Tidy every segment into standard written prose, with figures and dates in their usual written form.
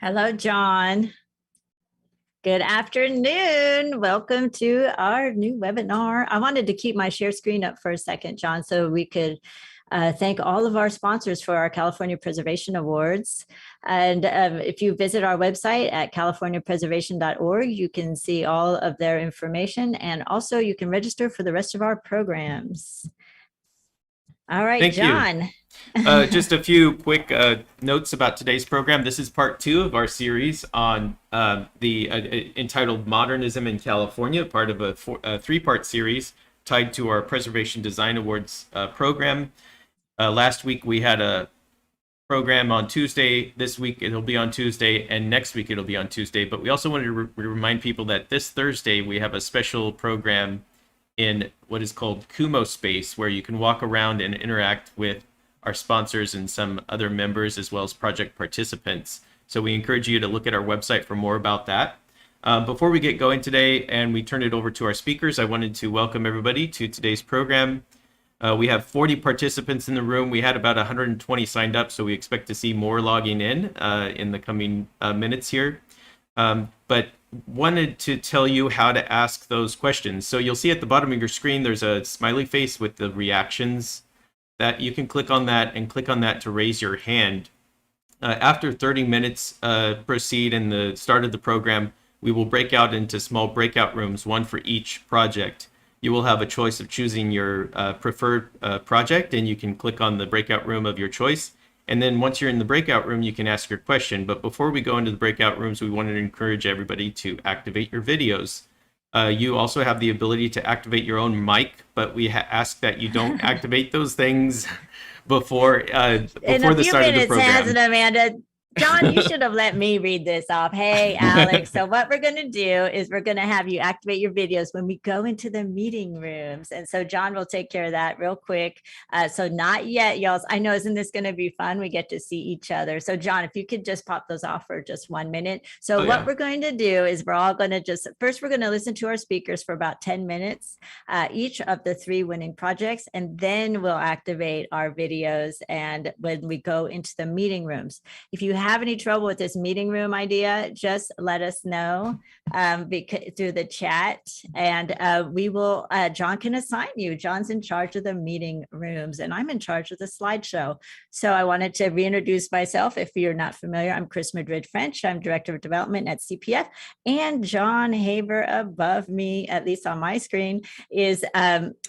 Hello, John. Good afternoon. Welcome to our new webinar. I wanted to keep my share screen up for a second, John, so we could thank all of our sponsors for our California Preservation Awards. And if you visit our website at californiapreservation.org, you can see all of their information, and also you can register for the rest of our programs. All right, Thank John. you. Just a few quick notes about today's program. This is part 2 of our series on entitled Modernism in California, part of a 3-part series tied to our Preservation Design Awards program. Last week we had a program on Tuesday. This week it'll be on Tuesday, and next week it'll be on Tuesday. But we also wanted to remind people that this Thursday we have a special program in what is called Kumo Space, where you can walk around and interact with our sponsors and some other members as well as project participants. So we encourage you to look at our website for more about that. Before we get going today and we turn it over to our speakers, I wanted to welcome everybody to today's program. We have 40 participants in the room. We had about 120 signed up, so we expect to see more logging in the coming minutes here. But wanted to tell you how to ask those questions. So you'll see at the bottom of your screen, there's a smiley face with the reactions that you can click on that and click on that to raise your hand. After 30 minutes proceed in the start of the program, we will break out into small breakout rooms, one for each project. You will have a choice of choosing your preferred project, and you can click on the breakout room of your choice. And then once you're in the breakout room, you can ask your question. But before we go into the breakout rooms, we wanted to encourage everybody to activate your videos. You also have the ability to activate your own mic, but we ask that you don't activate those things before the start of the program. Hasn't Amanda? John, you should have let me read this off. Hey, Alex. So what we're going to do is we're going to have you activate your videos when we go into the meeting rooms. And so John will take care of that real quick. So not yet, y'all. I know, isn't this going to be fun? We get to see each other. So John, if you could just pop those off for just 1 minute. So what we're going to do is we're all going to first we're going to listen to our speakers for about 10 minutes, each of the 3 winning projects. And then we'll activate our videos. And when we go into the meeting rooms, if you have any trouble with this meeting room idea, just let us know through the chat, and we will, John can assign you. John's in charge of the meeting rooms, and I'm in charge of the slideshow. So I wanted to reintroduce myself. If you're not familiar, I'm Chris Madrid-French. I'm Director of Development at CPF, and John Haber above me, at least on my screen, is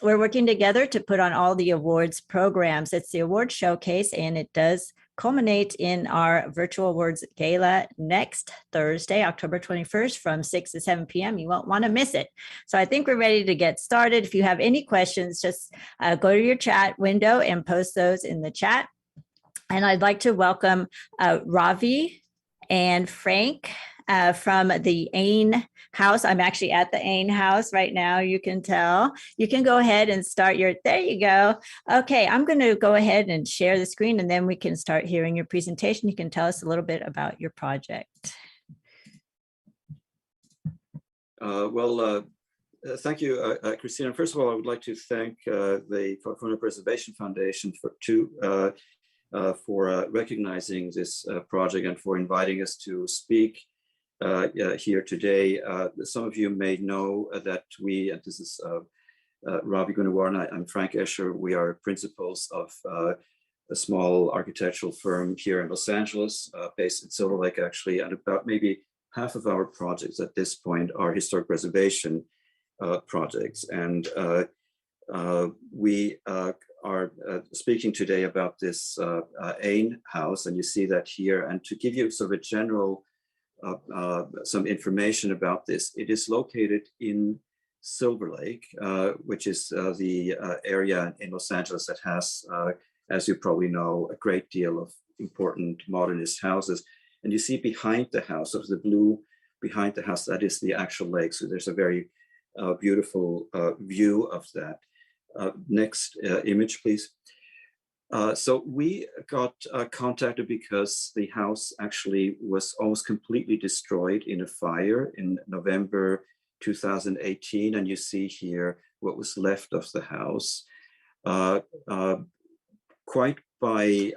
we're working together to put on all the awards programs. It's the award showcase, and it does culminate in our virtual awards gala next Thursday, October 21st from 6 to 7 p.m. You won't want to miss it. So I think we're ready to get started. If you have any questions, just go to your chat window and post those in the chat. And I'd like to welcome Ravi and Frank from the Ain house. I'm actually at the Ain house right now. You can tell. You can go ahead and start there you go. Okay, I'm going to go ahead and share the screen, and then we can start hearing your presentation. You can tell us a little bit about your project. Thank you, Christina. First of all, I would like to thank the California Preservation Foundation for recognizing this project and for inviting us to speak here today. Some of you may know that this is Ravi Gunawarna, I'm Frank Escher. We are principals of a small architectural firm here in Los Angeles, based in Silver Lake, actually, and about maybe half of our projects at this point are historic preservation projects. And we are speaking today about this Ain house, and you see that here. And to give you sort of a general some information about this, it is located in Silver Lake, which is the area in Los Angeles that has, as you probably know, a great deal of important modernist houses. And you see behind the house, of the blue behind the house, that is the actual lake. So there's a very beautiful view of that. Next image, please. So we got contacted because the house actually was almost completely destroyed in a fire in November 2018. And you see here what was left of the house. Quite by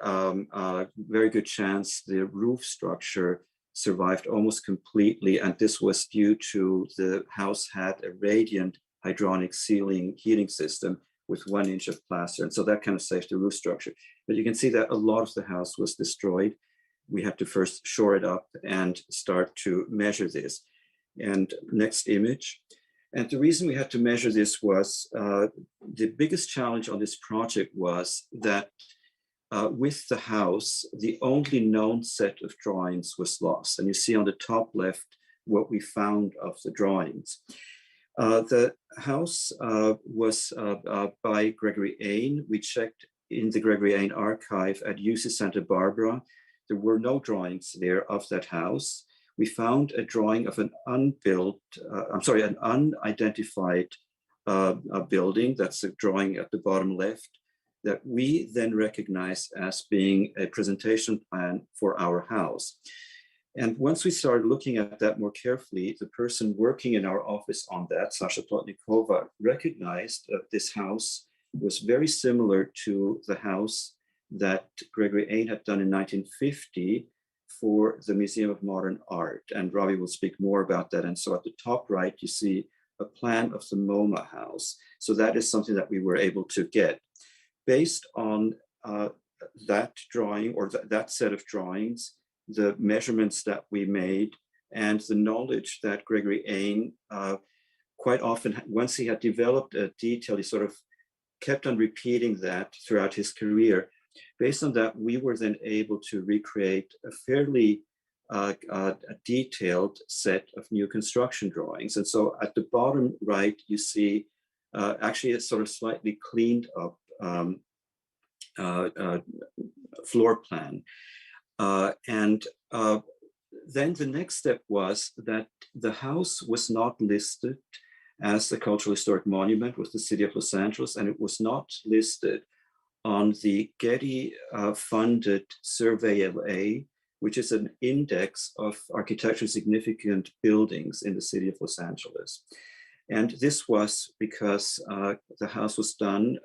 very good chance, the roof structure survived almost completely. And this was due to the house had a radiant hydronic ceiling heating system with 1 inch of plaster. And so that kind of saved the roof structure. But you can see that a lot of the house was destroyed. We had to first shore it up and start to measure this. And next image. And the reason we had to measure this was the biggest challenge on this project was that with the house, the only known set of drawings was lost. And you see on the top left what we found of the drawings. The house was by Gregory Ain. We checked in the Gregory Ain archive at UC Santa Barbara. There were no drawings there of that house. We found a drawing of an an unidentified building. That's a drawing at the bottom left that we then recognized as being a presentation plan for our house. And once we started looking at that more carefully, the person working in our office on that, Sasha Plotnikova, recognized that this house was very similar to the house that Gregory Ain had done in 1950 for the Museum of Modern Art. And Ravi will speak more about that. And so at the top right, you see a plan of the Moma house. So that is something that we were able to get. Based on that drawing or that set of drawings, the measurements that we made, and the knowledge that Gregory Ain quite often, once he had developed a detail, he sort of kept on repeating that throughout his career. Based on that, we were then able to recreate a fairly a detailed set of new construction drawings. And so at the bottom right, you see actually a sort of slightly cleaned up floor plan. Then the next step was that the house was not listed as a cultural historic monument with the city of Los Angeles, and it was not listed on the Getty funded Survey LA, which is an index of architecturally significant buildings in the city of Los Angeles. And this was because the house was done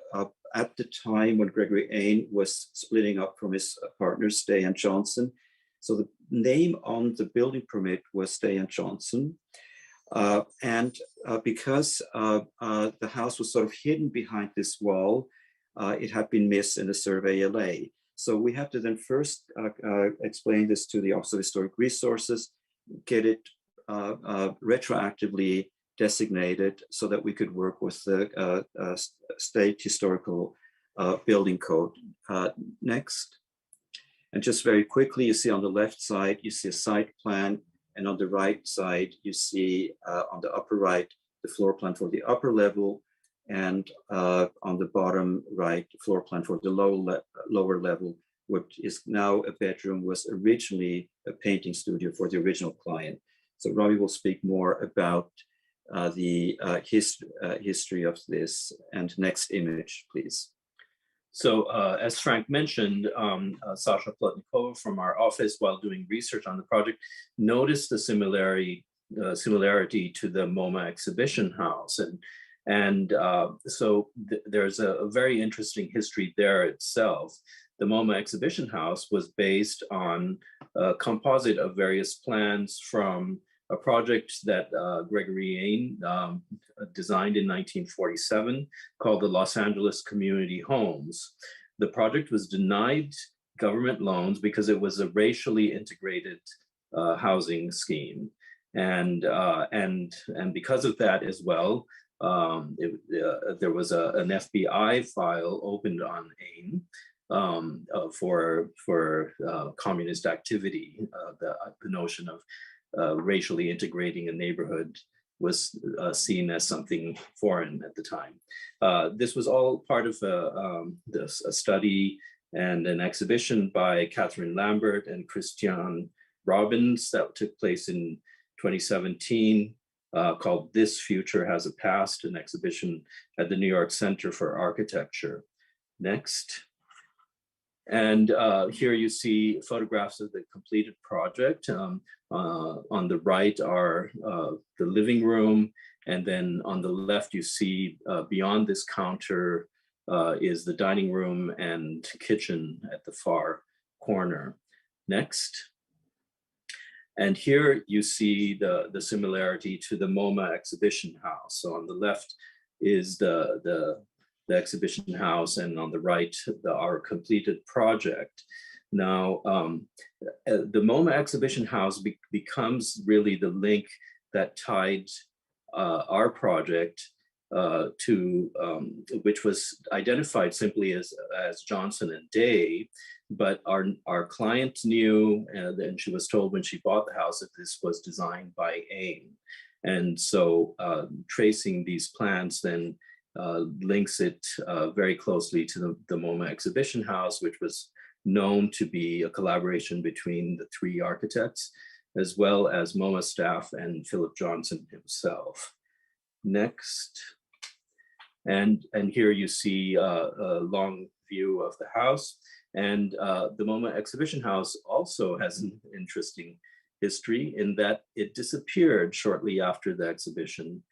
at the time when Gregory Ain was splitting up from his partners, Day and Johnson. So the name on the building permit was Day and Johnson. Because the house was sort of hidden behind this wall, it had been missed in the Survey LA. So we had to then first explain this to the Office of Historic Resources, get it retroactively designated so that we could work with the state historical building code. Next. And just very quickly, you see on the left side, you see a site plan, and on the right side, you see on the upper right, the floor plan for the upper level, and on the bottom right, floor plan for the lower level, which is now a bedroom, was originally a painting studio for the original client. So Ravi will speak more about the history of this. And next image, please. So as Frank mentioned, Sasha Plotnikova from our office, while doing research on the project, noticed the similarity to the MoMA exhibition house. There's a very interesting history there itself. The MoMA exhibition house was based on a composite of various plans from a project that Gregory Ain designed in 1947 called the Los Angeles Community Homes. The project was denied government loans because it was a racially integrated housing scheme. And because of that as well, there was an FBI file opened on Ain for communist activity. The notion of racially integrating a neighborhood was seen as something foreign at the time. This was all part of a study and an exhibition by Catherine Lambert and Christian Robbins that took place in 2017 called This Future Has a Past, an exhibition at the New York Center for Architecture. Next. And here you see photographs of the completed project. On the right are the living room, and then on the left you see beyond this counter is the dining room and kitchen at the far corner. Next. And here you see the similarity to the MoMA exhibition house. So on the left is the exhibition house, and on the right, our completed project. Now, the MoMA exhibition house becomes really the link that tied our project to, which was identified simply as Johnson and Day, but our client knew, and she was told when she bought the house that this was designed by AIM. And so tracing these plans then links it very closely to the MoMA exhibition house, which was known to be a collaboration between the three architects, as well as MoMA staff and Philip Johnson himself. Next. And here you see a long view of the house. And the MoMA exhibition house also has an interesting history in that it disappeared shortly after the exhibition,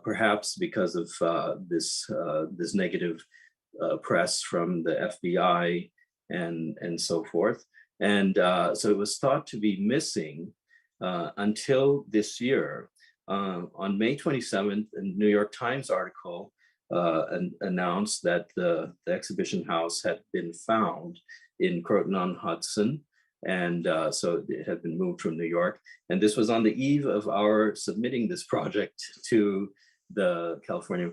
perhaps because of this negative press from the FBI and so forth. And so it was thought to be missing until this year. On May 27th, a New York Times article announced that the exhibition house had been found in Croton-on-Hudson. And so it had been moved from New York. And this was on the eve of our submitting this project to the California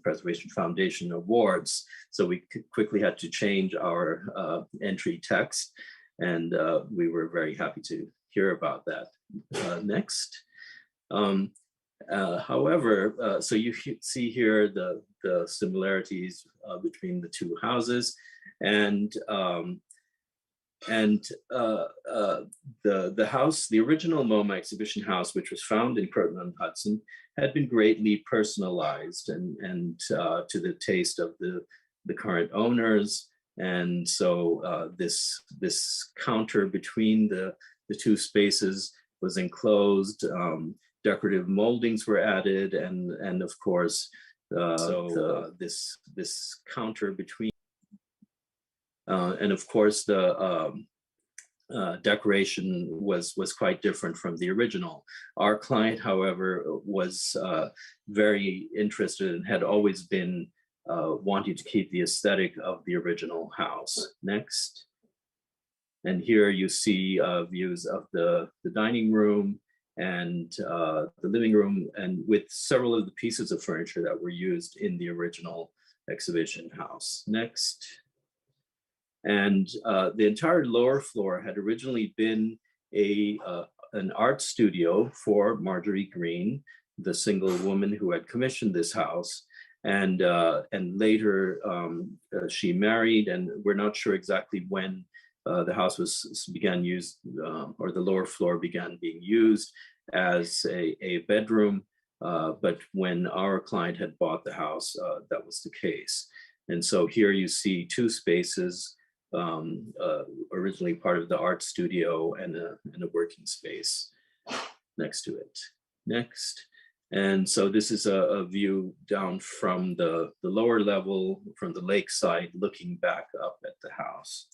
Preservation Foundation Awards. So we quickly had to change our entry text. And we were very happy to hear about that. Next. However, so you see here the similarities between the two houses, and the house, the original MoMA exhibition house, which was found in Croton-on-Hudson, had been greatly personalized and to the taste of the current owners. And so this counter between the two spaces was enclosed. Decorative moldings were added, and of course, this counter between, and of course the decoration was quite different from the original. Our client, however, was very interested and had always been wanting to keep the aesthetic of the original house. Next. And here you see views of the dining room and the living room, and with several of the pieces of furniture that were used in the original exhibition house. Next. And the entire lower floor had originally been an art studio for Marjorie Green, the single woman who had commissioned this house. And later she married, and we're not sure exactly when the house began used, or the lower floor began being used as a bedroom. But when our client had bought the house, that was the case. And so here you see two spaces, originally part of the art studio and a working space next to it. Next. And so this is a view down from the lower level, from the lakeside, looking back up at the house.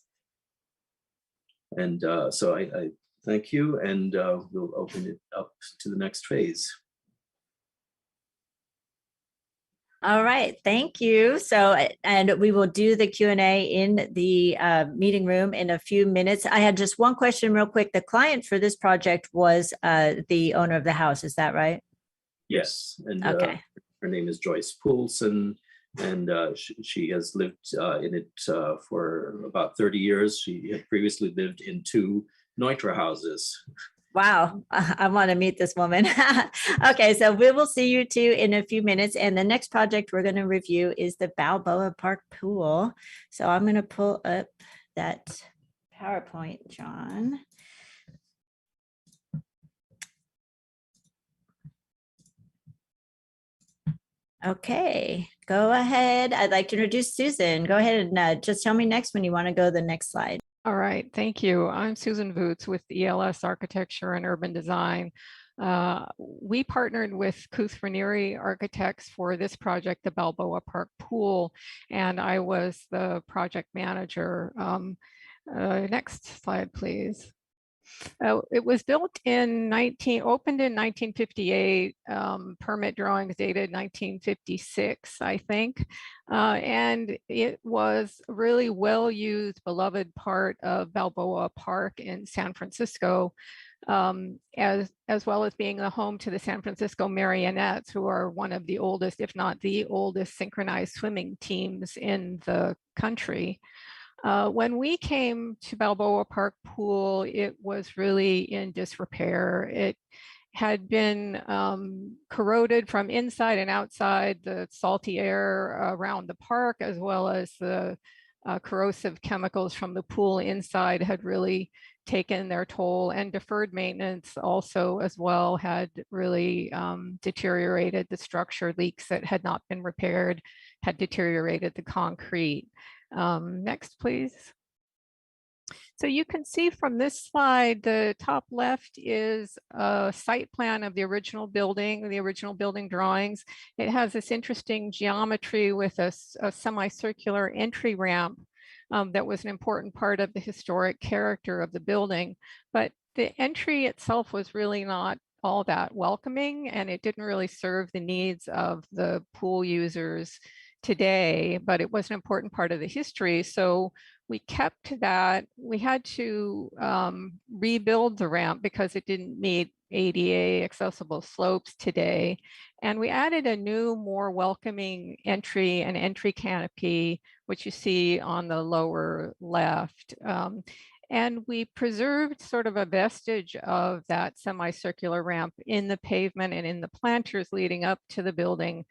And so I thank you, and we'll open it up to the next phase. All right, thank you. So, and we will do the Q&A in the meeting room in a few minutes. I had just one question real quick. The client for this project was the owner of the house, is that right? Yes, and okay. Her name is Joyce Poulsen, and she has lived in it for about 30 years. She had previously lived in 2 Neutra houses. Wow, I want to meet this woman. Okay, so we will see you two in a few minutes. And the next project we're going to review is the Balboa Park Pool. So I'm going to pull up that PowerPoint, John. Okay, go ahead. I'd like to introduce Susan. Go ahead and just tell me next when you want to go to the next slide. All right, thank you. I'm Susan Voots with ELS Architecture and Urban Design. We partnered with Kuth Raniere Architects for this project, the Balboa Park Pool, and I was the project manager. Next slide, please. It was built opened in 1958, permit drawings dated 1956, I think. And it was a really well-used, beloved part of Balboa Park in San Francisco, as well as being the home to the San Francisco Marionettes, who are one of the oldest, if not the oldest, synchronized swimming teams in the country. When we came to Balboa Park Pool, it was really in disrepair. It had been corroded from inside and outside, the salty air around the park, as well as the corrosive chemicals from the pool inside had really taken their toll, and deferred maintenance also as well had really deteriorated the structure. Leaks that had not been repaired had deteriorated the concrete. Next, please. So you can see from this slide, the top left is a site plan of the original building drawings. It has this interesting geometry with a semicircular entry ramp that was an important part of the historic character of the building. But the entry itself was really not all that welcoming, and it didn't really serve the needs of the pool users today, but it was an important part of the history. So we kept that. We had to rebuild the ramp because it didn't meet ADA accessible slopes today. And we added a new, more welcoming entry and entry canopy, which you see on the lower left. And we preserved sort of a vestige of that semicircular ramp in the pavement and in the planters leading up to the building,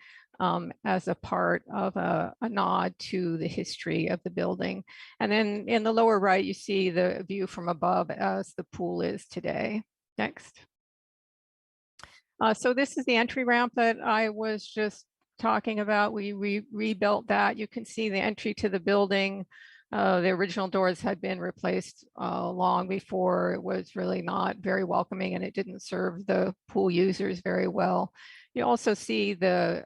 as a part of a nod to the history of the building. And then in the lower right, you see the view from above as the pool is today. Next. So this is the entry ramp that I was just talking about. We rebuilt that. You can see the entry to the building. The original doors had been replaced long before. It was really not very welcoming, and it didn't serve the pool users very well. You also see the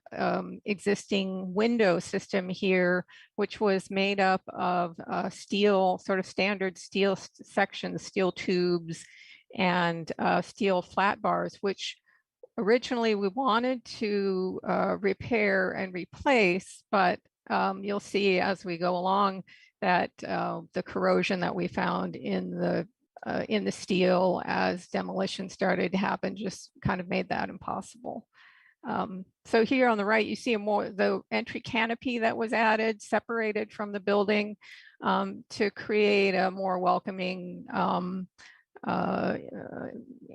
existing window system here, which was made up of steel, sort of standard steel sections, steel tubes, and steel flat bars, which originally we wanted to repair and replace, but you'll see as we go along that the corrosion that we found in the steel as demolition started to happen just kind of made that impossible. So here on the right, you see the entry canopy that was added, separated from the building to create a more welcoming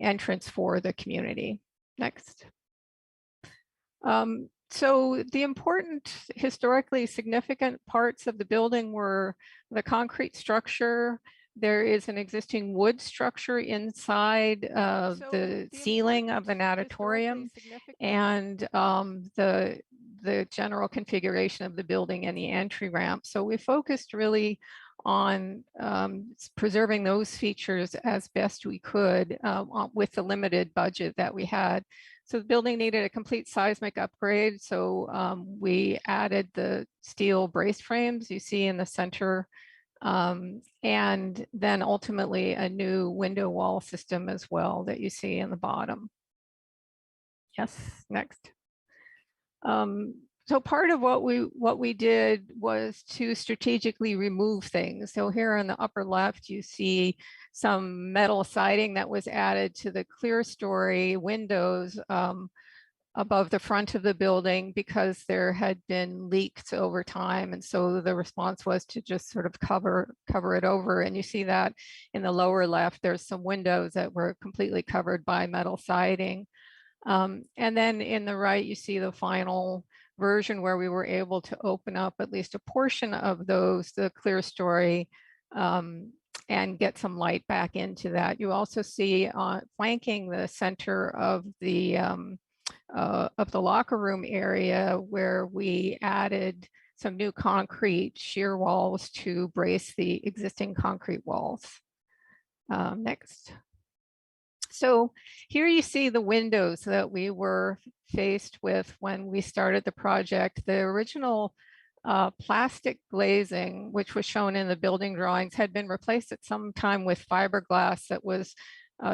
entrance for the community. Next. So the important historically significant parts of the building were the concrete structure. There is an existing wood structure inside the ceiling of the natatorium, and the general configuration of the building and the entry ramp. So we focused really on preserving those features as best we could with the limited budget that we had. So the building needed a complete seismic upgrade. So we added the steel brace frames you see in the center, and then ultimately a new window wall system as well that you see in the bottom. Yes, next. So part of what we did was to strategically remove things. So here on the upper left, you see some metal siding that was added to the clear story windows above the front of the building because there had been leaks over time. And so the response was to just sort of cover it over. And you see that in the lower left, there's some windows that were completely covered by metal siding. And then in the right, you see the final version where we were able to open up at least a portion of those, the clear story, and get some light back into that. You also see flanking the center of the locker room area where we added some new concrete shear walls to brace the existing concrete walls. Next. So here you see the windows that we were faced with when we started the project. The original Plastic glazing, which was shown in the building drawings, had been replaced at some time with fiberglass that was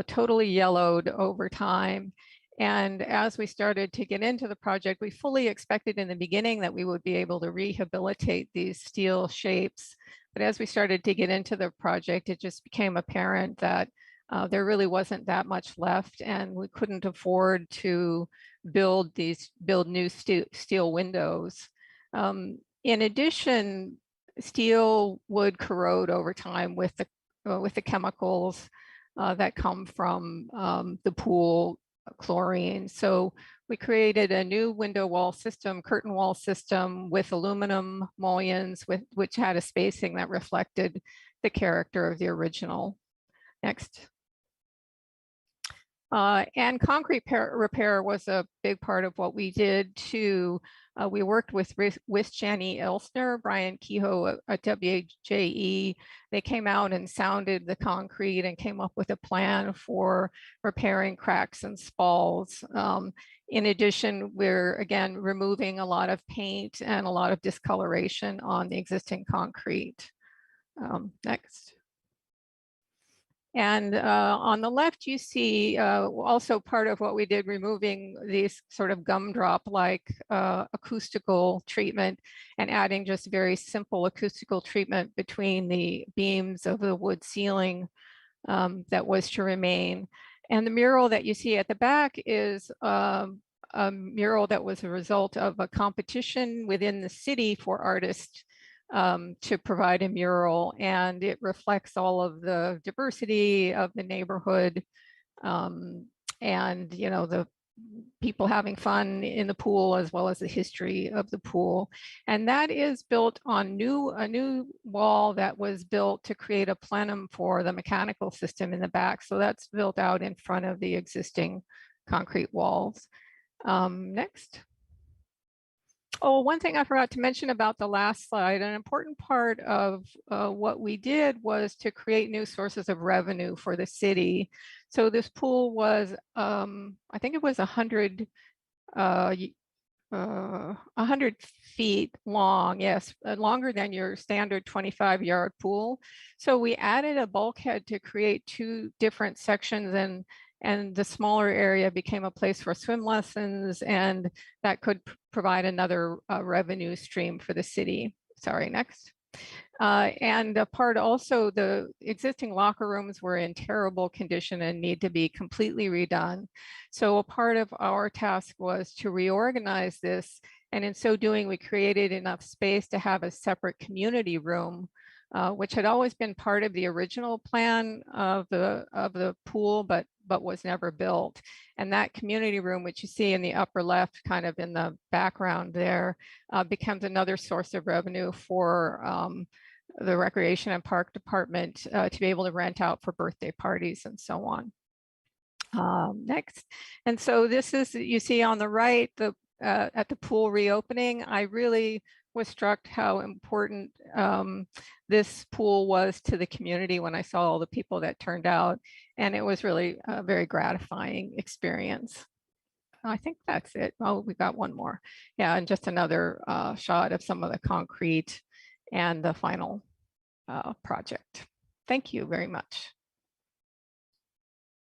totally yellowed over time. And as we started to get into the project, we fully expected in the beginning that we would be able to rehabilitate these steel shapes. But as we started to get into the project, it just became apparent that there really wasn't that much left, and we couldn't afford to build new steel windows. In addition, steel would corrode over time with the chemicals that come from the pool chlorine. So we created a new window wall system, curtain wall system with aluminum mullions, which had a spacing that reflected the character of the original. Next. And concrete repair was a big part of what we did too. We worked with Shani Elsner, Brian Kehoe at WJE. They came out and sounded the concrete and came up with a plan for repairing cracks and spalls. In addition, we're again removing a lot of paint and a lot of discoloration on the existing concrete. Next. And on the left, you see also part of what we did, removing these sort of gumdrop-like acoustical treatment and adding just very simple acoustical treatment between the beams of the wood ceiling that was to remain. And the mural that you see at the back is a mural that was a result of a competition within the city for artists to provide a mural, and it reflects all of the diversity of the neighborhood and the people having fun in the pool, as well as the history of the pool. And that is built on a new wall that was built to create a plenum for the mechanical system in the back. So that's built out in front of the existing concrete walls. Next. Oh, one thing I forgot to mention about the last slide, an important part of what we did was to create new sources of revenue for the city. So this pool was, I think it was 100 feet long, yes, longer than your standard 25-yard pool. So we added a bulkhead to create two different sections, and the smaller area became a place for swim lessons, and that could provide another revenue stream for the city. Sorry, next. And a part also, the existing locker rooms were in terrible condition and need to be completely redone. So a part of our task was to reorganize this, and in so doing, we created enough space to have a separate community room, which had always been part of the original plan of the pool, but was never built. And that community room, which you see in the upper left, kind of in the background there, becomes another source of revenue for the Recreation and Park Department to be able to rent out for birthday parties and so on. Next. And so this is, you see on the right, at the pool reopening, I really was struck how important this pool was to the community when I saw all the people that turned out. And it was really a very gratifying experience. I think that's it. Oh, we got one more. Yeah, and just another shot of some of the concrete and the final project. Thank you very much.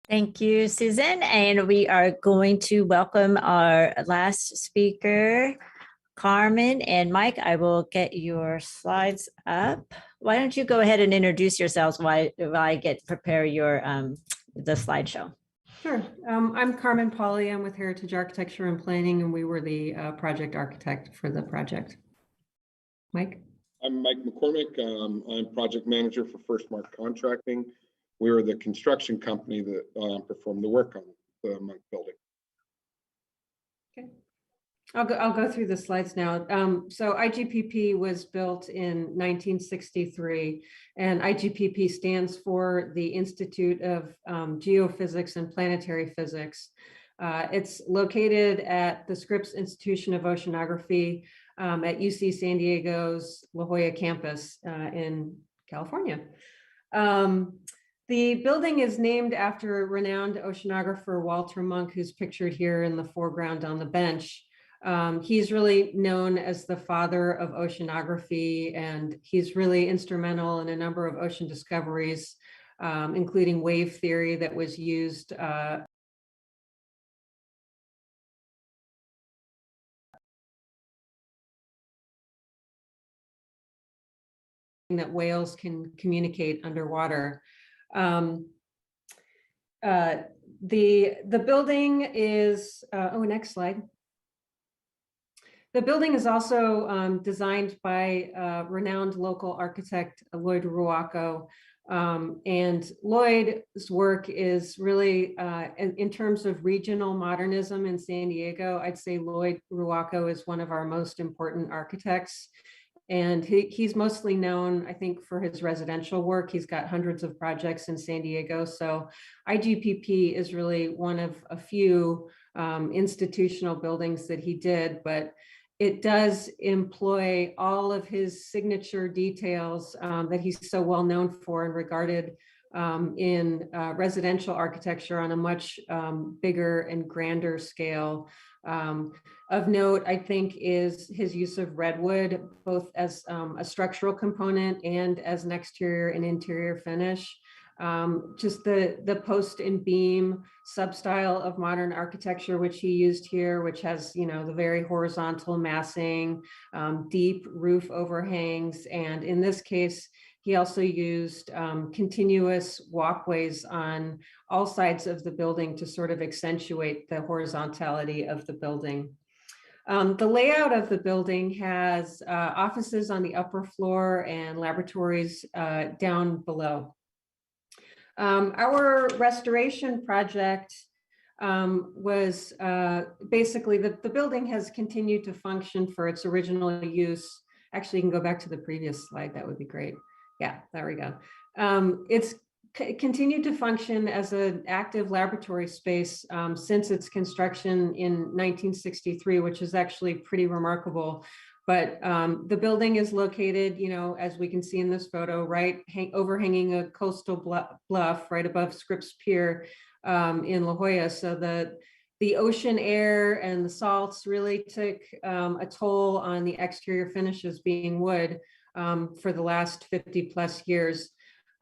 Thank you, Susan. And we are going to welcome our last speaker, Carmen and Mike. I will get your slides up. Why don't you go ahead and introduce yourselves while I prepare your the slideshow. Sure. I'm Carmen Pauly. I'm with Heritage Architecture and Planning, and we were the project architect for the project. Mike? I'm Mike McCormick. I'm project manager for First Mark Contracting. We were the construction company that performed the work on the Monk building. Okay. I'll go through the slides now. So IGPP was built in 1963, and IGPP stands for the Institute of Geophysics and Planetary Physics. It's located at the Scripps Institution of Oceanography at UC San Diego's La Jolla campus in California. The building is named after renowned oceanographer Walter Munk, who's pictured here in the foreground on the bench. He's really known as the father of oceanography, and he's really instrumental in a number of ocean discoveries, including wave theory that was used that whales can communicate underwater. The building is, next slide. The building is also designed by renowned local architect Lloyd Ruaco. And Lloyd's work is really, in terms of regional modernism in San Diego, I'd say Lloyd Ruaco is one of our most important architects. And he's mostly known, I think, for his residential work. He's got hundreds of projects in San Diego. So IGPP is really one of a few institutional buildings that he did, but it does employ all of his signature details that he's so well known for and regarded in residential architecture on a much bigger and grander scale. Of note, I think, is his use of redwood, both as a structural component and as an exterior and interior finish. Just the post and beam substyle of modern architecture, which he used here, which has, the very horizontal massing, deep roof overhangs. And in this case, he also used continuous walkways on all sides of the building to sort of accentuate the horizontality of the building. The layout of the building has offices on the upper floor and laboratories down below. Our restoration project was basically the building has continued to function for its original use. Actually, you can go back to the previous slide. That would be great. Yeah, there we go. It's continued to function as an active laboratory space since its construction in 1963, which is actually pretty remarkable. But the building is located, as we can see in this photo, right overhanging a coastal bluff right above Scripps Pier in La Jolla. So the ocean air and the salts really took a toll on the exterior finishes, being wood, for the last 50 plus years.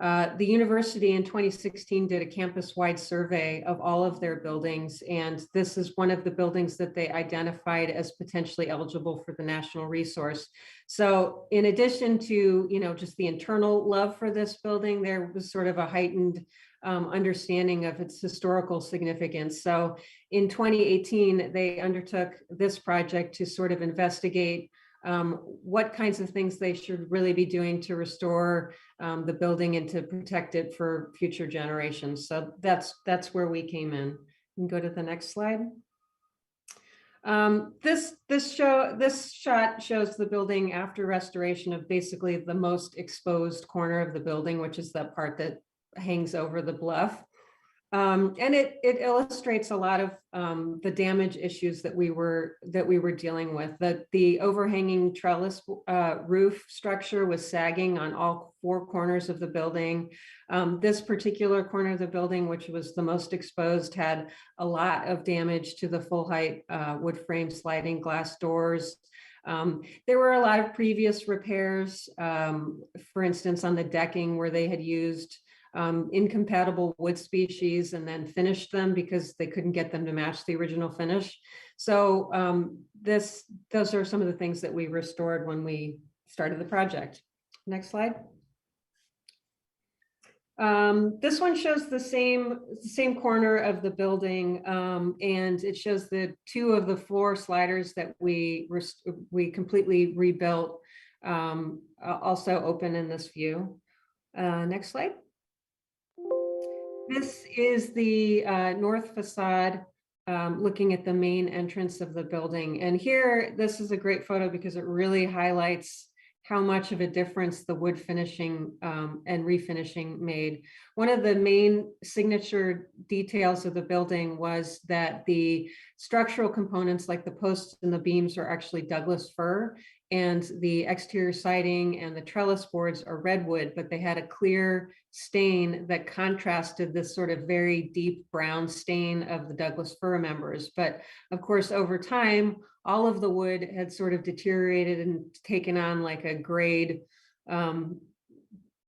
The university in 2016 did a campus-wide survey of all of their buildings, and this is one of the buildings that they identified as potentially eligible for the national resource. So in addition to, just the internal love for this building, there was sort of a heightened understanding of its historical significance. So in 2018, they undertook this project to sort of investigate what kinds of things they should really be doing to restore the building and to protect it for future generations. So that's where we came in. You can go to the next slide. This shot shows the building after restoration of basically the most exposed corner of the building, which is that part that hangs over the bluff. And it illustrates a lot of the damage issues that we were dealing with. That the overhanging trellis roof structure was sagging on all four corners of the building. This particular corner of the building, which was the most exposed, had a lot of damage to the full height wood frame sliding glass doors. There were a lot of previous repairs, for instance, on the decking where they had used incompatible wood species and then finished them because they couldn't get them to match the original finish. So those are some of the things that we restored when we started the project. Next slide. This one shows the same corner of the building, and it shows the two of the floor sliders that we completely rebuilt, also open in this view. Next slide. This is the north facade, looking at the main entrance of the building. And here, this is a great photo because it really highlights how much of a difference the wood finishing and refinishing made. one of the main signature details of the building was that the structural components like the posts and the beams are actually Douglas fir, and the exterior siding and the trellis boards are redwood, but they had a clear stain that contrasted this sort of very deep brown stain of the Douglas fir members. But of course, over time, all of the wood had sort of deteriorated and taken on like a grade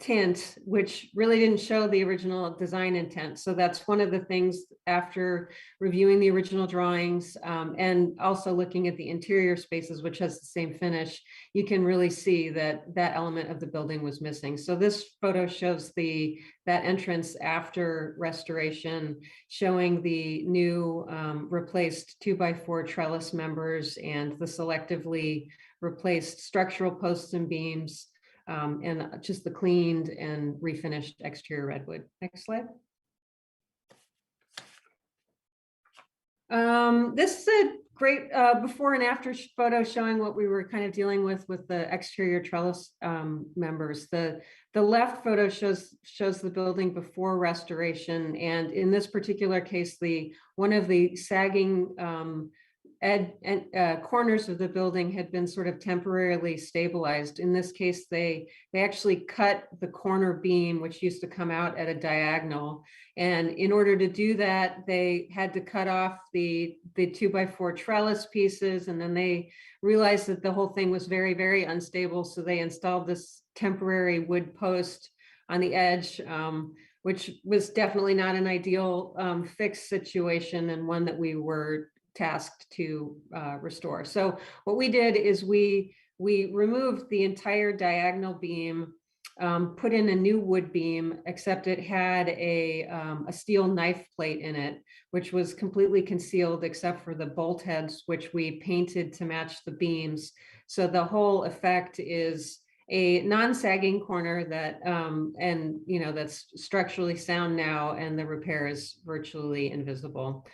tint, which really didn't show the original design intent. So that's one of the things after reviewing the original drawings and also looking at the interior spaces, which has the same finish, you can really see that that element of the building was missing. So this photo shows that entrance after restoration, showing the new replaced 2x4 trellis members and the selectively replaced structural posts and beams, and just the cleaned and refinished exterior redwood. Next slide. This is a great before and after photo showing what we were kind of dealing with the exterior trellis members. The left photo shows the building before restoration, and in this particular case, one of the sagging corners of the building had been sort of temporarily stabilized. In this case, they actually cut the corner beam, which used to come out at a diagonal. And in order to do that, they had to cut off the 2x4 trellis pieces. And then they realized that the whole thing was very, very unstable. So they installed this temporary wood post on the edge, which was definitely not an ideal fixed situation, and one that we were tasked to restore. So what we did is we removed the entire diagonal beam, put in a new wood beam, except it had a steel knife plate in it, which was completely concealed except for the bolt heads, which we painted to match the beams. So the whole effect is a non-sagging corner that that's structurally sound now, and the repair is virtually invisible.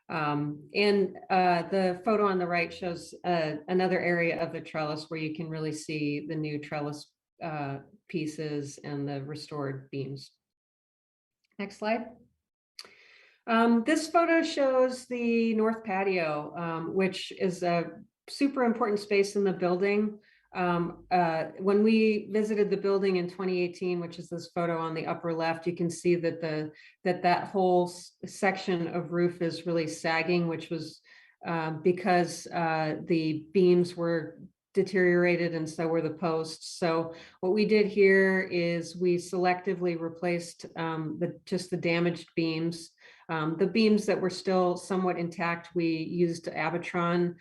The photo on the right shows another area of the trellis where you can really see the new trellis pieces and the restored beams. Next slide. This photo shows the north patio, which is a super important space in the building. When we visited the building in 2018, which is this photo on the upper left, you can see that that whole section of roof is really sagging, which was because the beams were deteriorated, and so were the posts. So what we did here is we selectively replaced just the damaged beams. The beams that were still somewhat intact, we used Abatron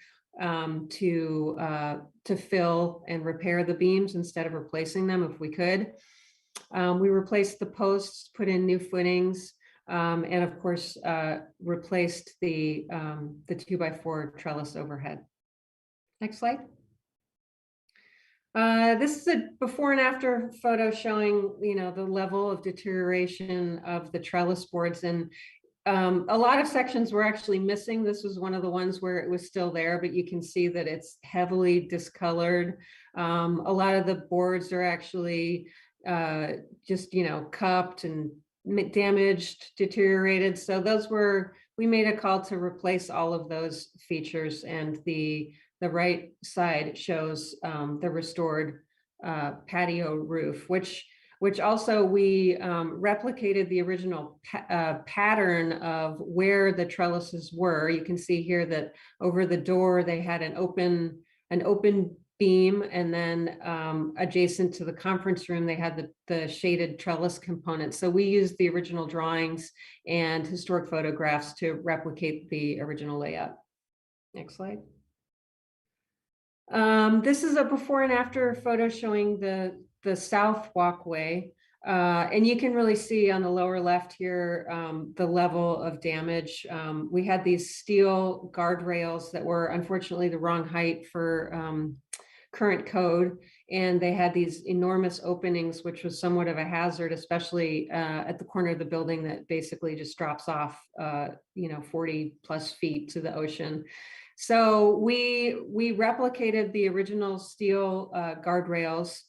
to fill and repair the beams instead of replacing them if we could. We replaced the posts, put in new footings, and of course replaced the 2x4 trellis overhead. Next slide. This is a before and after photo showing the level of deterioration of the trellis boards, and a lot of sections were actually missing. This was one of the ones where it was still there, but you can see that it's heavily discolored. A lot of the boards are actually just cupped and damaged, deteriorated. So we made a call to replace all of those features, and the right side shows the restored patio roof, which also we replicated the original pattern of where the trellises were. You can see here that over the door they had an open beam, and then adjacent to the conference room they had the shaded trellis component. So we used the original drawings and historic photographs to replicate the original layout. Next slide. This is a before and after photo showing the south walkway, and you can really see on the lower left here the level of damage. We had these steel guardrails that were unfortunately the wrong height for current code, and they had these enormous openings, which was somewhat of a hazard, especially at the corner of the building that basically just drops off 40 plus feet to the ocean. So we replicated the original steel guardrails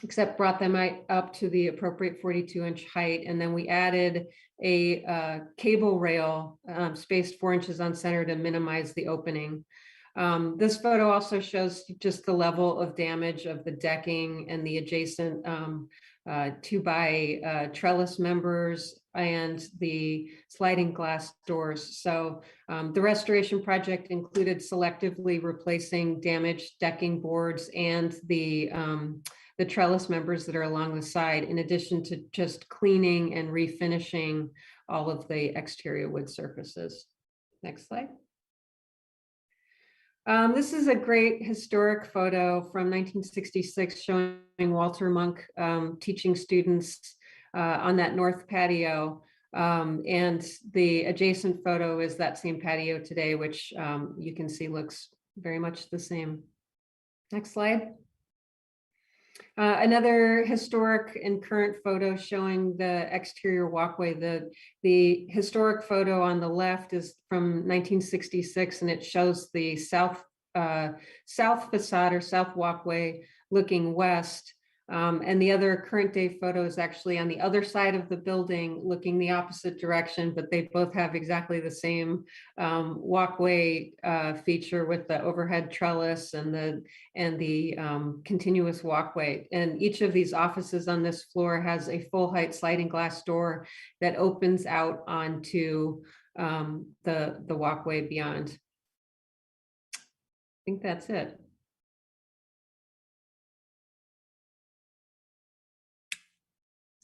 except brought them up to the appropriate 42-inch height. And then we added a cable rail spaced 4 inches on center to minimize the opening. This photo also shows just the level of damage of the decking and the adjacent 2x trellis members and the sliding glass doors. So the restoration project included selectively replacing damaged decking boards and the trellis members that are along the side, in addition to just cleaning and refinishing all of the exterior wood surfaces. Next slide. This is a great historic photo from 1966 showing Walter Monk teaching students on that north patio. And the adjacent photo is that same patio today, which you can see looks very much the same. Next slide. Another historic and current photo showing the exterior walkway. The historic photo on the left is from 1966, and it shows the south facade or south walkway looking west. And the other current day photo is actually on the other side of the building looking the opposite direction, but they both have exactly the same walkway feature with the overhead trellis and the continuous walkway. And each of these offices on this floor has a full height sliding glass door that opens out onto the walkway beyond. I think that's it.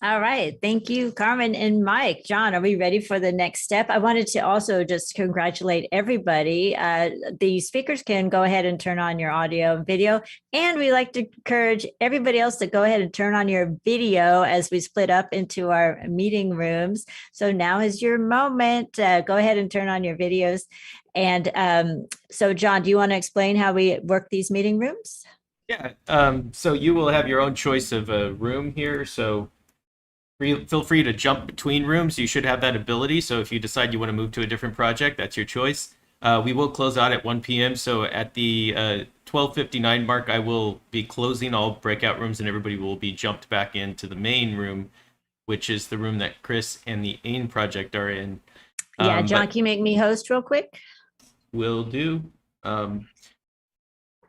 All right. Thank you, Carmen and Mike. John, are we ready for the next step? I wanted to also just congratulate everybody. The speakers can go ahead and turn on your audio and video. And we like to encourage everybody else to go ahead and turn on your video as we split up into our meeting rooms. So now is your moment. Go ahead and turn on your videos. And so, John, do you want to explain how we work these meeting rooms? Yeah. So you will have your own choice of a room here. So feel free to jump between rooms. You should have that ability. So if you decide you want to move to a different project, that's your choice. We will close out at 1 p.m. So at the 12:59 mark, I will be closing all breakout rooms and everybody will be jumped back into the main room, which is the room that Chris and the AIM project are in. Yeah, John, can you make me host real quick? Will do.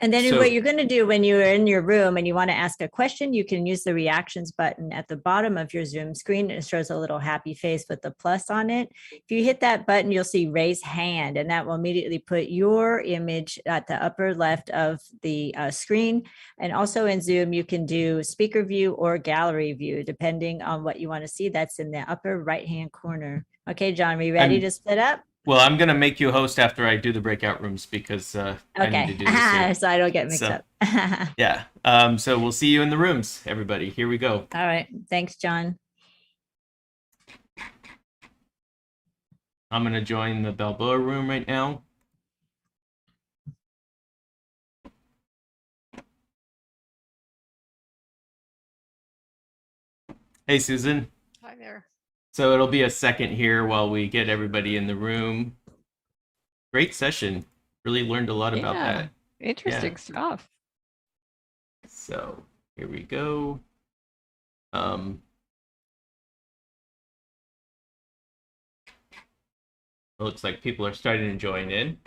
And then So- what you're going to do when you're in your room and you want to ask a question, you can use the reactions button at the bottom of your Zoom screen. It shows a little happy face with the plus on it. If you hit that button, you'll see raise hand, and that will immediately put your image at the upper left of the screen. And also in Zoom, you can do speaker view or gallery view, depending on what you want to see. That's in the upper right-hand corner. Okay, John, are we ready to split up? Well, I'm going to make you a host after I do the breakout rooms because I need to do this. So I don't get mixed up. Yeah. So we'll see you in the rooms, everybody. Here we go. All right. Thanks, John. I'm going to join the Balboa room right now. Hey, Susan. Hi there. So it'll be a second here while we get everybody in the room. Great session. Really learned a lot about that. Interesting stuff. So here we go. It looks like people are starting to join in.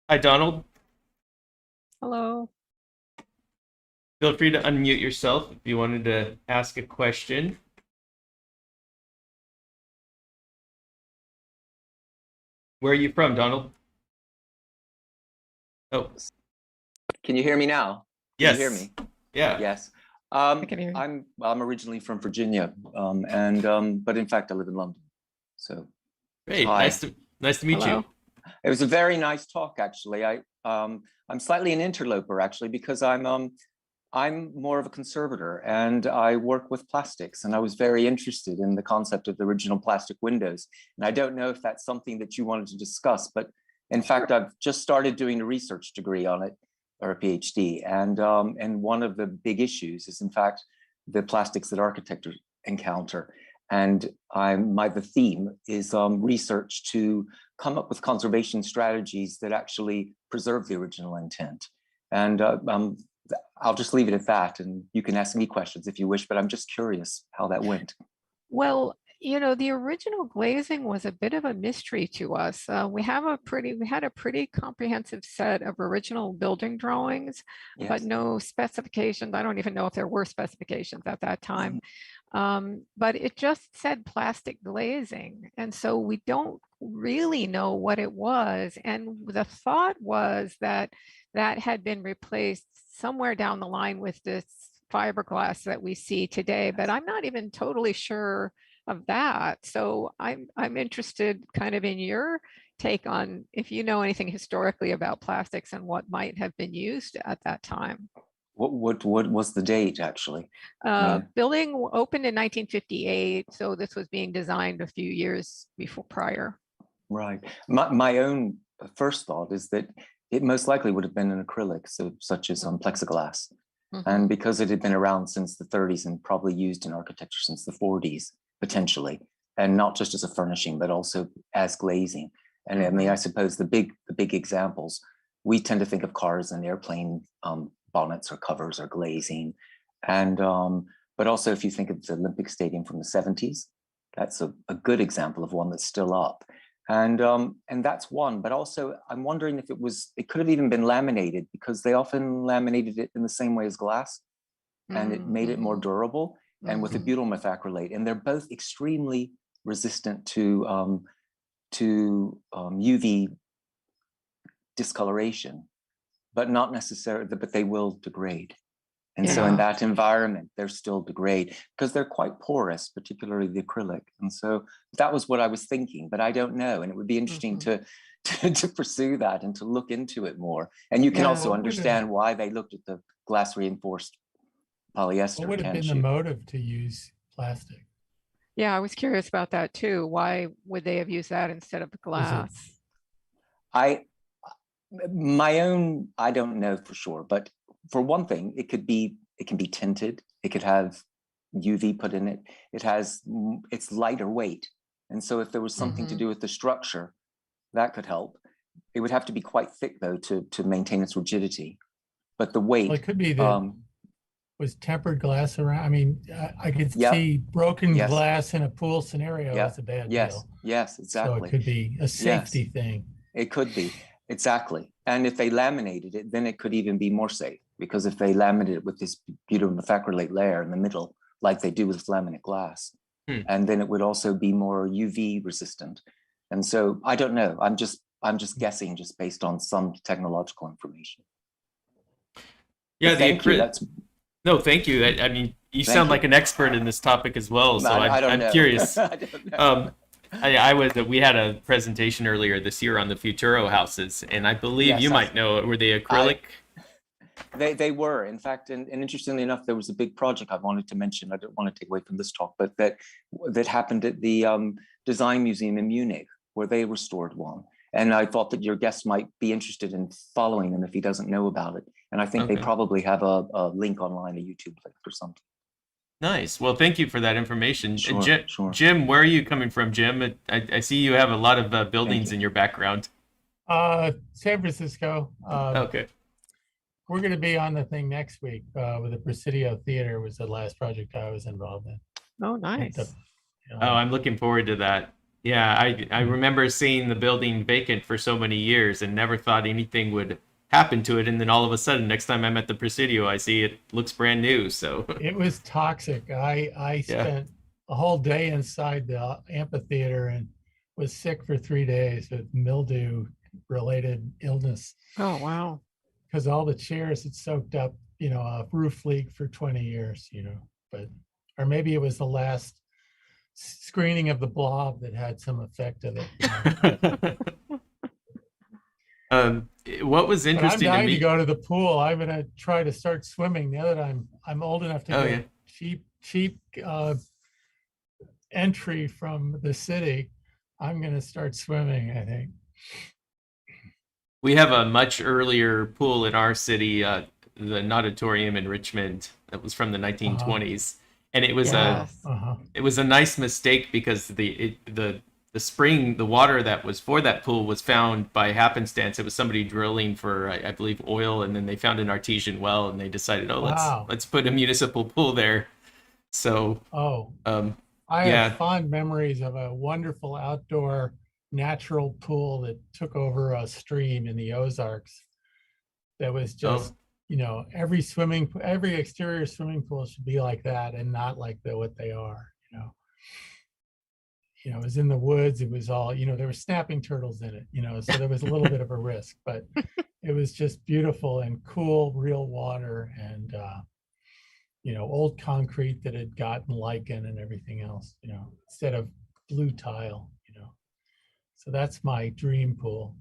Hi, Donald. Hello. Feel free to unmute yourself if you wanted to ask a question. Where are you from, Donald? Oh. Can you hear me now? Yes. Can you hear me? Yeah. Yes. I can hear you. I'm originally from Virginia, but in fact I live in London. So Great. Hi. Nice to meet Hello. you. it was a very nice talk, actually. I'm slightly an interloper, actually, because I'm more of a conservator and I work with plastics, and I was very interested in the concept of the original plastic windows. And I don't know if that's something that you wanted to discuss, but in fact, I've just started doing a research degree on it, or a PhD. And one of the big issues is, in fact, the plastics that architects encounter. And the theme is research to come up with conservation strategies that actually preserve the original intent. And I'll just leave it at that, and you can ask me questions if you wish, but I'm just curious how that went. Well, the original glazing was a bit of a mystery to us. We had a pretty comprehensive set of original building drawings, but Yes. no specifications. I don't even know if there were specifications at that time. But it just said plastic glazing. And so we don't really know what it was. And the thought was that that had been replaced somewhere down the line with this fiberglass that we see today, but I'm not even totally sure of that. So I'm interested kind of in your take on if you know anything historically about plastics and what might have been used at that time. What was the date actually? Yeah. Building opened in 1958, so this was being designed a few years before prior. Right. My own first thought is that it most likely would have been an acrylic, so such as plexiglass. And because it had been around since the 30s and probably used in architecture since the 40s, potentially, and not just as a furnishing, but also as glazing. And I mean, I suppose the big examples, we tend to think of cars and airplane bonnets or covers or glazing. And but also if you think of the Olympic Stadium from the 70s, that's a good example of one that's still up. And that's one, but also I'm wondering if it could have even been laminated, because they often laminated it in the same way as glass, and it made it more durable, and with a butyl methacrylate, and they're both extremely resistant to UV discoloration, but not necessarily, but they will degrade. And so in that environment, they're still degrade because they're quite porous, particularly the acrylic. And so that was what I was thinking, but I don't know. And it would be interesting to pursue that and to look into it more. And you can also understand why they looked at the glass reinforced polyester. What would have been the motive to use plastic? Yeah, I was curious about that too. Why would they have used that instead of the glass? I don't know for sure, but for one thing, it can be tinted. It could have UV put in it. It's lighter weight. And so if there was something to do with the structure, that could help. It would have to be quite thick though to maintain its rigidity. But the weight, well, it could be that was tempered glass around. I mean, I could see broken glass in a pool scenario as a bad deal. Yes, exactly. So it could be a safety thing. It could be, exactly. And if they laminated it, then it could even be more safe, because if they laminated it with this butyl methacrylate layer in the middle, like they do with laminate glass, and then it would also be more UV resistant. And so I don't know. I'm just guessing, just based on some technological information. Yeah, thank you. No, thank you. I mean, you sound like an expert in this topic as well. So I'm curious. I don't know. We had a presentation earlier this year on the Futuro houses, and I believe you might know it. Were they acrylic? They were, in fact, and interestingly enough, there was a big project I wanted to mention. I don't want to take away from this talk, but that happened at the Design Museum in Munich, where they restored one. And I thought that your guest might be interested in following them if he doesn't know about it. And I think they probably have a link online, a YouTube link or something. Nice. Well, thank you for that information. Sure. Jim, where are you coming from, Jim? I see you have a lot of buildings in your background. San Francisco. Okay. We're going to be on the thing next week with the Presidio Theater. Was the last project I was involved in. Oh, nice. I'm looking forward to that. Yeah, I remember seeing the building vacant for so many years and never thought anything would happen to it. And then all of a sudden, next time I'm at the Presidio, I see it looks brand new. So it was toxic. I spent a whole day inside the amphitheater and was sick for 3 days with mildew-related illness. Oh, wow. Because all the chairs had soaked up, a roof leak for 20 years, or maybe it was the last screening of The Blob that had some effect of it. What was interesting I'm dying to me to go to the pool. I'm going to try to start swimming now that I'm old enough to get cheap entry from the city. I'm going to start swimming, I think. We have a much earlier pool in our city, the Nauditorium in Richmond, that was from the 1920s. And it was it was a nice mistake because the the water that was for that pool was found by happenstance. It was somebody drilling for, I believe, oil, and then they found an artesian well, and they decided, oh, Wow. let's put a municipal pool there. So, Oh, um, I yeah. have fond memories of a wonderful outdoor natural pool that took over a stream in the Ozarks. That was just, you know, every exterior swimming pool should be like that and not like what they are, you know. You know, it was in the woods. It was all, you know, there were snapping turtles in it, you know, so there was a little bit of a risk, but it was just beautiful and cool, real water, and, you know, old concrete that had gotten lichen and everything else, you know, instead of blue tile, you know. So that's my dream pool.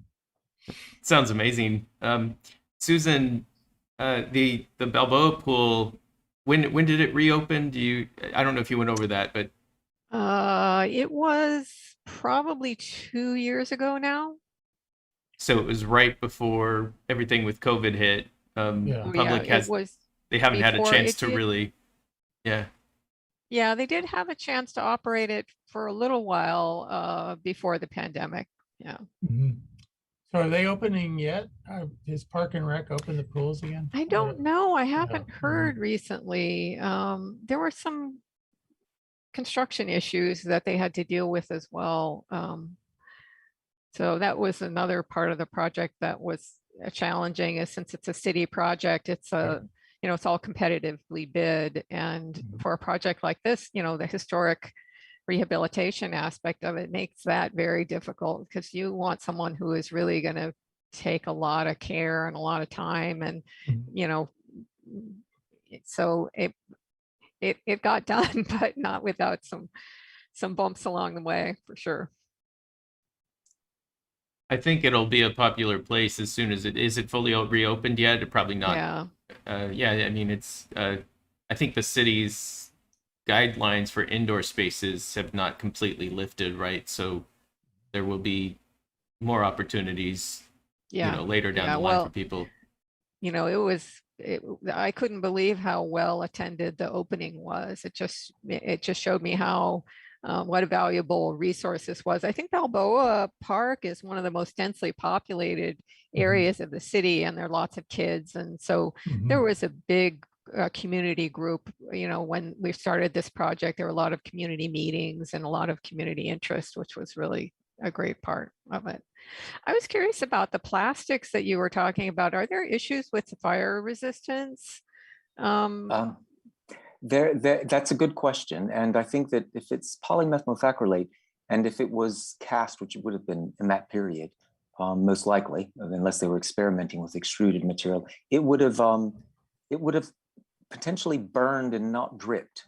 Sounds amazing. Susan, the Balboa pool, when did it reopen? I don't know if you went over that, but It was probably 2 years ago now. so it was right before everything with COVID hit. Yeah. Oh, Public yeah, it was they haven't had a before chance it to did. really, yeah. Yeah, they did have a chance to operate it for a little while before the pandemic. Yeah. Mhm. So are they opening yet? Is Park and Rec open the pools again? I don't know. I haven't Yeah. heard recently. There were some construction issues that they had to deal with as well. So that was another part of the project that was challenging, is since it's a city project, it's you know, it's all competitively bid. And for a project like this, you know, the historic rehabilitation aspect of it makes that very difficult, because you want someone who is really going to take a lot of care and a lot of time, and you know, so it got done, but not without some bumps along the way, for sure. I think it'll be a popular place as soon as is it fully reopened yet? It probably not. Yeah. Yeah, I mean, it's I think the city's guidelines for indoor spaces have not completely lifted, right? So there will be more opportunities, Yeah. you know, later down the line for people. You know, I couldn't believe how well attended the opening was. It just showed me how what a valuable resource this was. I think Balboa Park is one of the most densely populated areas of the city, and there are lots of kids. And so there was a big community group. You know, when we started this project, there were a lot of community meetings and a lot of community interest, which was really a great part of it. I was curious about the plastics that you were talking about. Are there issues with fire resistance? That's a good question. And I think that if it's polymethylmethacrylate, and if it was cast, which it would have been in that period, most likely, unless they were experimenting with extruded material, it would have potentially burned and not dripped,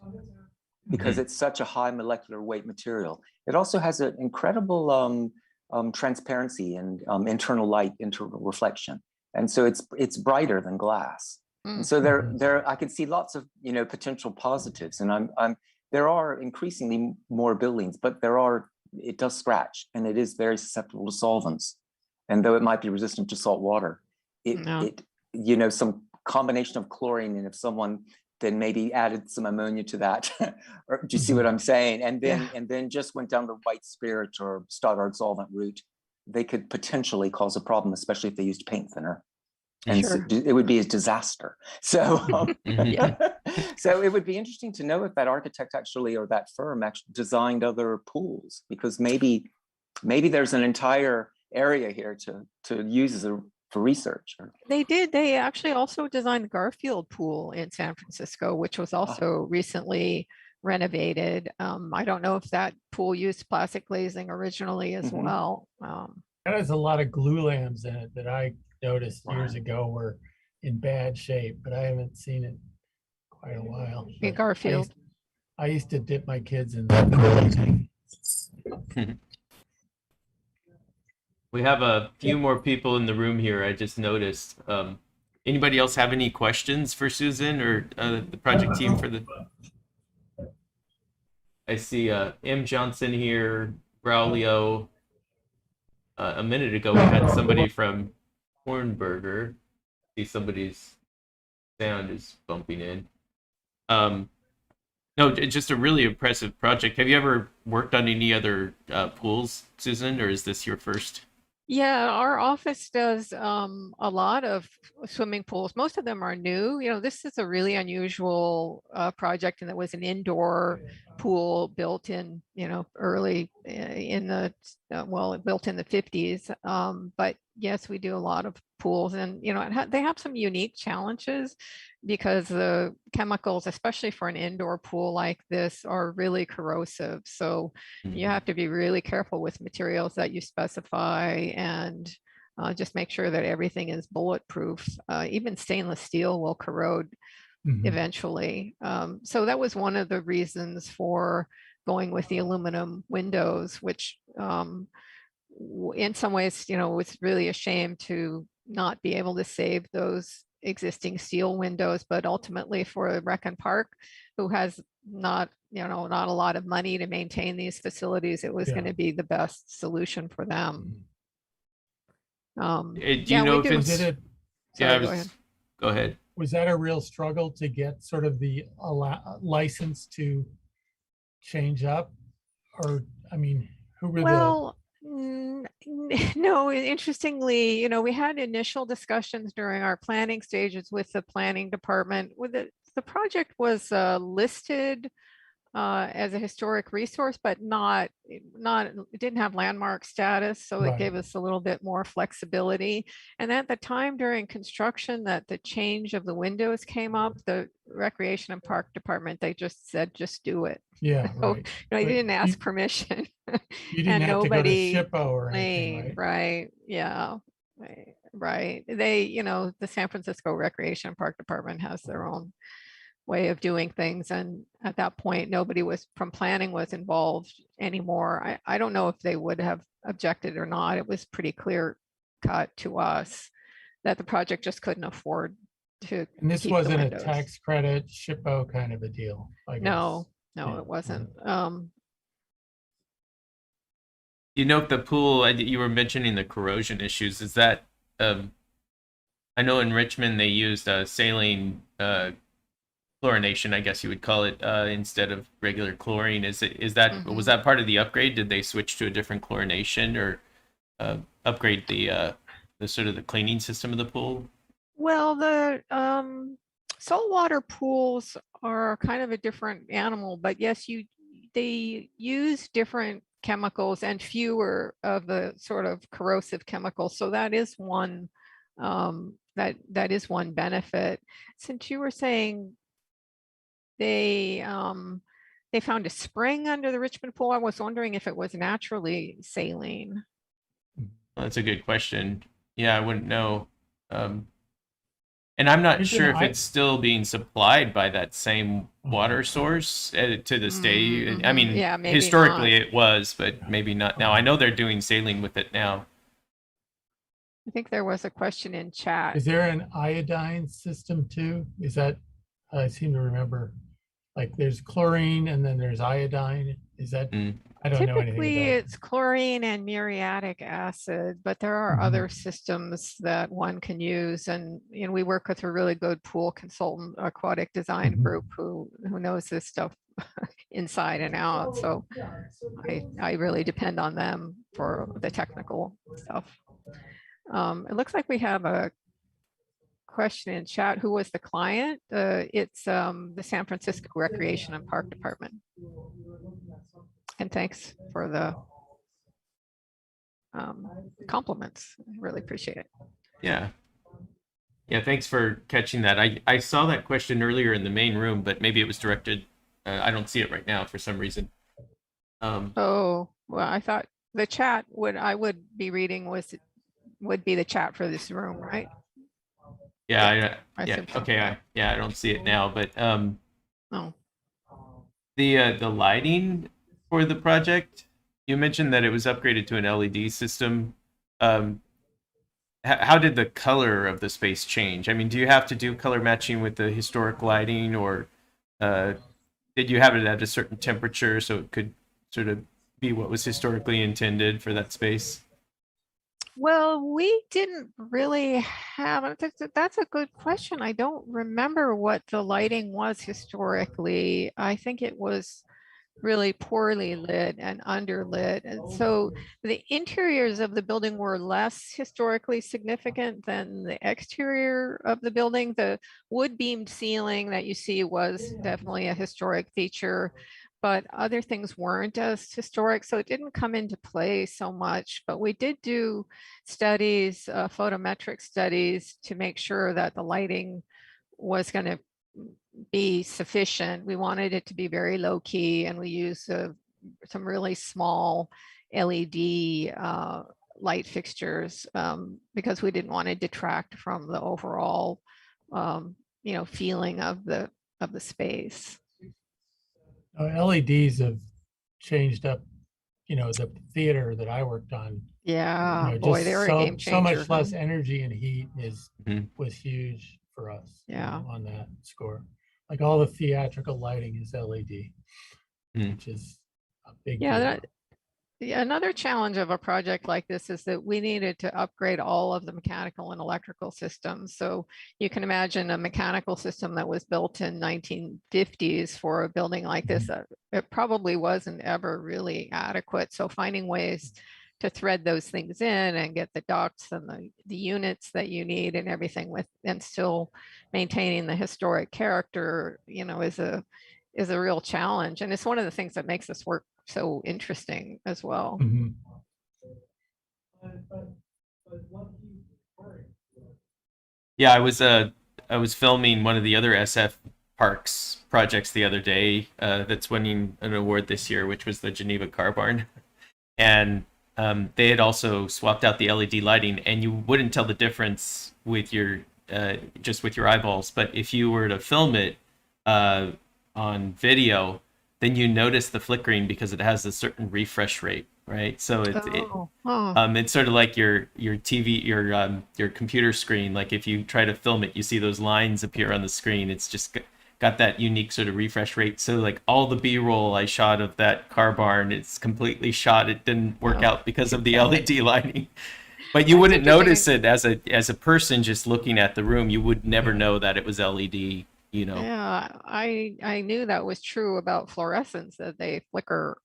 because it's such a high molecular weight material. It also has an incredible transparency and internal light, internal reflection, and so it's brighter than glass. And so I can see lots of, you know, potential positives, and there are increasingly more buildings, but it does scratch, and it is very susceptible to solvents. And though it might be resistant to salt water, it you know, some combination of chlorine, and if someone then maybe added some ammonia to that, or do you see what I'm saying? And then just went down the white spirit or Stoddard solvent route, they could potentially cause a problem, especially if they used paint thinner. And so it would be a disaster. So, so it would be interesting to know if that architect actually, or that firm actually designed other pools, because maybe there's an entire area here to use for research. They did. They actually also designed the Garfield Pool in San Francisco, which was also recently renovated. I don't know if that pool used plastic glazing originally as well. That has a lot of glue lambs in it that I noticed years ago were in bad shape, but I haven't seen it quite a while. In Garfield. I used to dip my kids in that. We have a few more people in the room here, I just noticed. Anybody else have any questions for Susan or the project team for the... I see M. Johnson here, Braulio. A minute ago, we had somebody from Hornberger. See, somebody's sound is bumping in. No, it's just a really impressive project. Have you ever worked on any other pools, Susan, or is this your first? Yeah, our office does a lot of swimming pools. Most of them are new. This is a really unusual project, and it was an indoor pool built in, early in the built in the 50s. But yes, we do a lot of pools, and they have some unique challenges because the chemicals, especially for an indoor pool like this, are really corrosive. So you have to be really careful with materials that you specify, and just make sure that everything is bulletproof. Even stainless steel will corrode eventually. So that was one of the reasons for going with the aluminum windows, which in some ways, it's really a shame to not be able to save those existing steel windows, but ultimately for Rec and Park, who has not a lot of money to maintain these facilities, it was going to be the best solution for them. Do you Yeah, know we if do. it's? Sorry, Yeah, go ahead. Go ahead. Was that a real struggle to get sort of the license to change up? Or, I mean, who were Well, no, interestingly, we had initial discussions during our planning stages with the planning department. The project was listed as a historic resource, but it didn't have landmark status. So it Right. gave us a little bit more flexibility. And at the time during construction that the change of the windows came up, the Recreation and Park Department, they just said, just do it. Yeah, So, right. they But didn't ask permission. You didn't And have to go to nobody SHPO or anything, complained, right? right? Yeah, right. They, the San Francisco Recreation and Park Department has their own way of doing things. And at that point, nobody from planning was involved anymore. I don't know if they would have objected or not. It was pretty clear cut to us that the project just couldn't afford to And this keep the wasn't a windows. tax credit, SHPO kind of a deal, I guess. No, Yeah. it wasn't. The pool, you were mentioning the corrosion issues. Is that, I know in Richmond they used saline chlorination, I guess you would call it, instead of regular chlorine. Was that part of the upgrade? Did they switch to a different chlorination or upgrade the sort of the cleaning system of the pool? Well, the saltwater pools are kind of a different animal, but yes, they use different chemicals and fewer of the sort of corrosive chemicals. So that is one that is one benefit. Since you were saying they found a spring under the Richmond pool, I was wondering if it was naturally saline. Well, that's a good question. Yeah, I wouldn't know. And I'm not sure if it's still being supplied by that same water source to this day. I mean, yeah, maybe historically not. it was, but maybe not now. I know they're doing saline with it now. I think there was a question in chat. Is there an iodine system too? Is that, I seem to remember, like there's chlorine and then there's iodine. Is that, I don't know anything Typically, about it. it's chlorine and muriatic acid, but there are other systems that one can use. And we work with a really good pool consultant, aquatic design group who knows this stuff inside and out. So I really depend on them for the technical stuff. It looks like we have a question in chat. Who was the client? It's the San Francisco Recreation and Park Department. And thanks for the compliments. I really appreciate it. Yeah. Yeah, thanks for catching that. I saw that question earlier in the main room, but maybe it was directed. I don't see it right now for some reason. Oh, well, I thought the chat I would be reading would be the chat for this room, right? Yeah, I okay, I don't see it now, but Oh. the lighting for the project, you mentioned that it was upgraded to an LED system. How did the color of the space change? I mean, do you have to do color matching with the historic lighting, or did you have it at a certain temperature so it could sort of be what was historically intended for that space? Well, we didn't really have, that's a good question. I don't remember what the lighting was historically. I think it was really poorly lit and underlit. And so the interiors of the building were less historically significant than the exterior of the building. The wood beamed ceiling that you see was definitely a historic feature, but other things weren't as historic. So it didn't come into play so much, but we did do studies, photometric studies to make sure that the lighting was going to be sufficient. We wanted it to be very low key, and we used some really small LED light fixtures because we didn't want to detract from the overall, feeling of the space. LEDs have changed up, the theater that I worked on. Yeah, boy, just they're a game so much changer. less energy and heat Mhm. was huge for us. Yeah. On that score. Like all the theatrical lighting is LED, which is a big deal. Yeah, another challenge of a project like this is that we needed to upgrade all of the mechanical and electrical systems. So you can imagine a mechanical system that was built in 1950s for a building like this, it probably wasn't ever really adequate. So finding ways to thread those things in and get the ducts and the units that you need and everything with, and still maintaining the historic character, is a real challenge. And it's one of the things that makes this work so interesting as well. Mhm. Yeah, I was filming one of the other SF Parks projects the other day that's winning an award this year, which was the Geneva Car Barn, and they had also swapped out the LED lighting, and you wouldn't tell the difference with your just with your eyeballs, but if you were to film it on video, then you notice the flickering because it has a certain refresh rate, right? So it's sort of like your TV, your computer screen. Like if you try to film it, you see those lines appear on the screen. It's just got that unique sort of refresh rate. So like all the B-roll I shot of that car barn, it's completely shot. It didn't work out because of the LED lighting. But you wouldn't notice it as a person just looking at the room. You would never know that it was LED. Yeah, I knew that was true about fluorescents, that they flicker,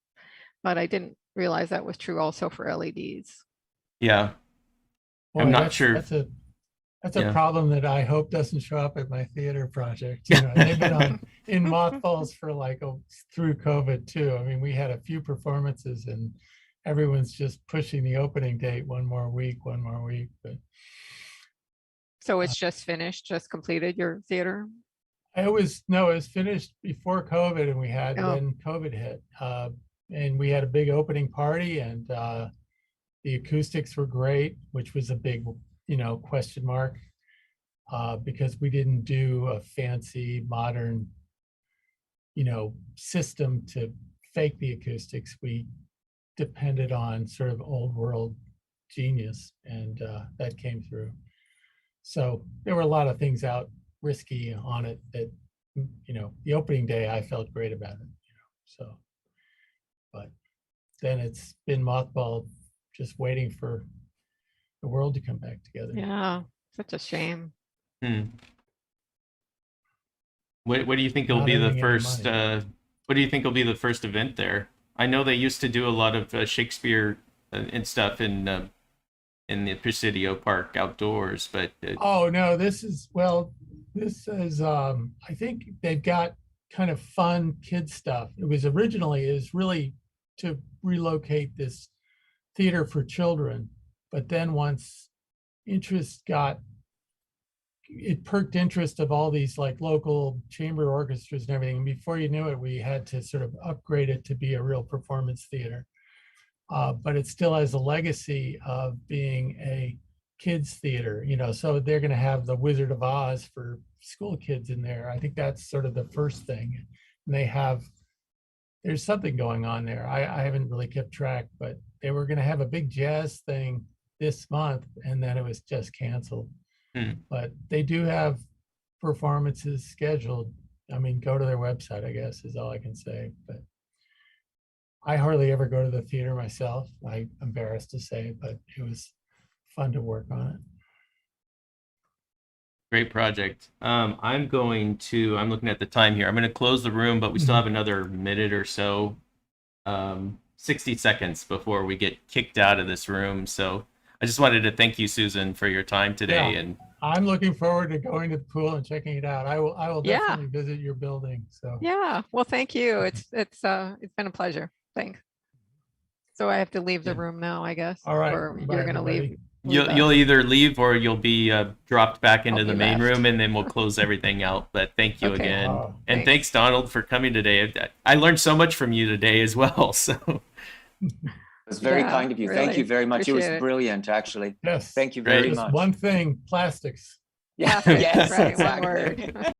but I didn't realize that was true also for LEDs. Yeah. Boy, I'm not sure. That's a problem that I hope doesn't show up at my theater project. They've been in mothballs for through COVID too. I mean, we had a few performances and everyone's just pushing the opening date one more week. But so it's just finished, just completed your theater? It was finished before COVID, and we had then COVID hit, and we had a big opening party, and the acoustics were great, which was a big question mark because we didn't do a fancy modern system to fake the acoustics. We depended on sort of old world genius, and that came through. So there were a lot of things risky on it that the opening day I felt great about it, so but then it's been mothballed, just waiting for the world to come back together. Yeah, such a shame. What do you think will be the first what do you think will be the first event there? I know they used to do a lot of Shakespeare and stuff in the Presidio Park outdoors, but oh no, this is I think they've got kind of fun kid stuff. It was really to relocate this theater for children, but then once it perked interest of all these like local chamber orchestras and everything, and before you knew it, we had to sort of upgrade it to be a real performance theater. But it still has a legacy of being a kids theater, so they're going to have the Wizard of Oz for school kids in there. I think that's sort of the first thing. And there's something going on there. I haven't really kept track, but they were going to have a big jazz thing this month, and then it was just canceled. But they do have performances scheduled. I mean, go to their website, I guess, is all I can say. But I hardly ever go to the theater myself. I'm embarrassed to say, but it was fun to work on it. Great project. I'm looking at the time here. I'm going to close the room, but we still have another minute or so, 60 seconds before we get kicked out of this room. So I just wanted to thank you, Susan, for your time today. Yeah. And I'm looking forward to going to the pool and checking it out. I will Yeah. definitely visit your building. So Yeah, well, thank you. It's been a pleasure. Thanks. So I have to leave the room now, I guess. all right. Or Bye, you're gonna everybody. leave. you'll either leave or you'll be dropped back into I'll the be main left. room, and then we'll close everything out. But thank you Okay. again. Oh, And thanks. thanks, Donald, for coming today. I learned so much from you today as well. So It was very Yeah, kind of you. Thank you really. very much. It was Appreciate it. brilliant, actually. Yes. Thank you Great. very Just much. one thing, plastics. Yeah, Plastics, yes, right, one exactly. word.